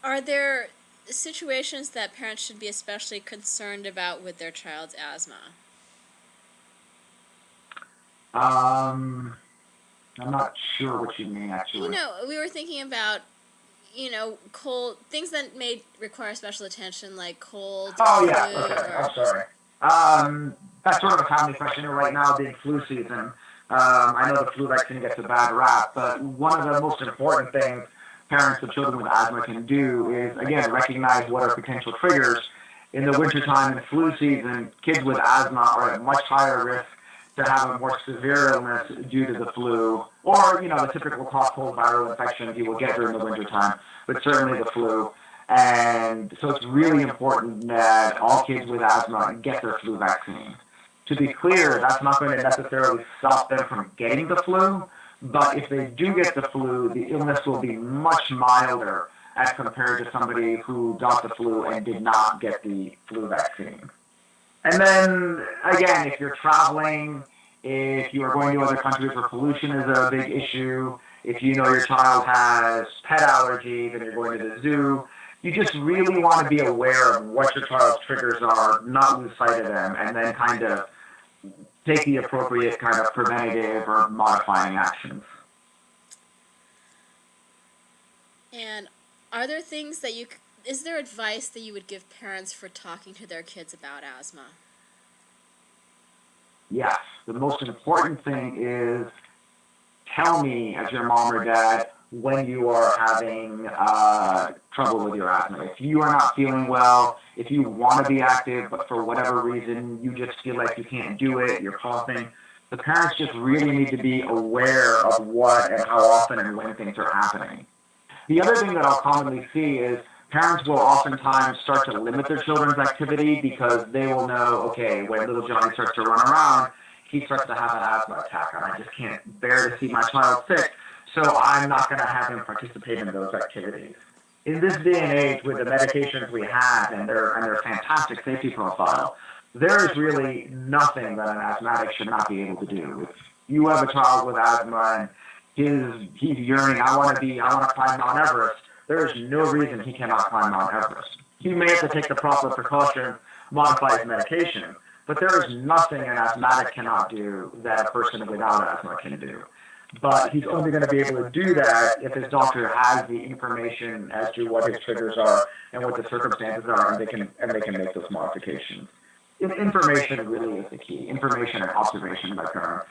Are there situations that parents should be especially concerned about with their child's asthma? I'm not sure what you mean, You actually. know, we were thinking about, cold things that may require special attention, like cold or Oh, yeah, flu okay, I'm or. sorry. That's sort of a family question right now, being flu season. I know the flu vaccine gets a bad rap, but one of the most important things parents of children with asthma can do is, again, recognize what are potential triggers. In the wintertime and flu season, kids with asthma are at much higher risk to have a more severe illness due to the flu, or, the typical cough, cold, viral infections you will get during the wintertime, but certainly the flu. And so it's really important that all kids with asthma get their flu vaccine. To be clear, that's not going to necessarily stop them from getting the flu, but if they do get the flu, the illness will be much milder as compared to somebody who got the flu and did not get the flu vaccine. And then again, if you're traveling, if you are going to other countries where pollution is a big issue, if you know your child has pet allergies and you're going to the zoo, you just really want to be aware of what your child's triggers are, not lose sight of them, and then kind of take the appropriate kind of preventative or modifying actions. And are there things that is there advice that you would give parents for talking to their kids about asthma? Yes, the most important thing is tell me as your mom or dad when you are having trouble with your asthma. If you are not feeling well, if you want to be active, but for whatever reason you just feel like you can't do it, you're coughing, the parents just really need to be aware of what and how often and when things are happening. The other thing that I'll commonly see is parents will oftentimes start to limit their children's activity because they will know, okay, when little Johnny starts to run around, he starts to have an asthma attack, and I just can't bear to see my child sick, so I'm not going to have him participate in those activities. In this day and age, with the medications we have and their fantastic safety profile, there is really nothing that an asthmatic should not be able to do. If you have a child with asthma and he's yearning, I want to climb Mount Everest, there is no reason he cannot climb Mount Everest. He may have to take the proper precautions, modify his medication, but there is nothing an asthmatic cannot do that a person without asthma can do. But he's only going to be able to do that if his doctor has the information as to what his triggers are and what the circumstances are, and they can make those modifications. Information really is the key. Information and observation by parents.